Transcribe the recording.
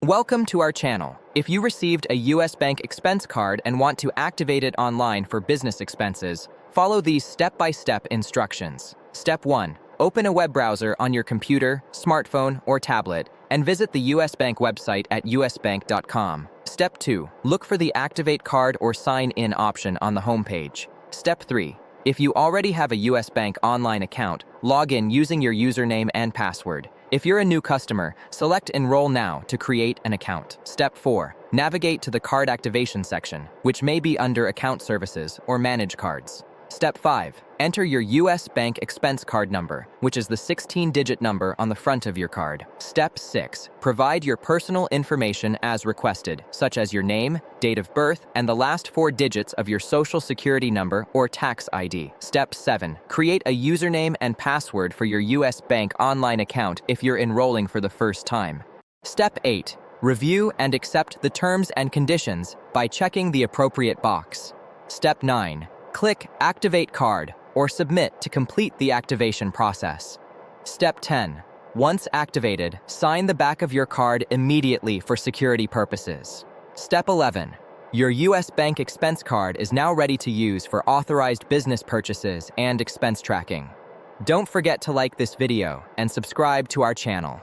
Welcome to our channel. If you received a US Bank expense card and want to activate it online for business expenses, follow these step-by-step instructions. Step 1. Open a web browser on your computer, smartphone, or tablet and visit the US Bank website at usbank.com. Step 2. Look for the Activate Card or Sign In option on the homepage. Step 3. If you already have a US Bank online account, log in using your username and password. If you're a new customer, select Enroll Now to create an account. Step 4. Navigate to the Card Activation section, which may be under Account Services or Manage Cards. Step 5. Enter your US Bank expense card number, which is the 16-digit number on the front of your card. Step 6. Provide your personal information as requested, such as your name, date of birth, and the last 4 digits of your social security number or tax ID. Step 7. Create a username and password for your US Bank online account if you're enrolling for the first time. Step 8. Review and accept the terms and conditions by checking the appropriate box. Step 9. Click Activate Card or Submit to complete the activation process. Step 10. Once activated, sign the back of your card immediately for security purposes. Step 11. Your US Bank expense card is now ready to use for authorized business purchases and expense tracking. Don't forget to like this video and subscribe to our channel.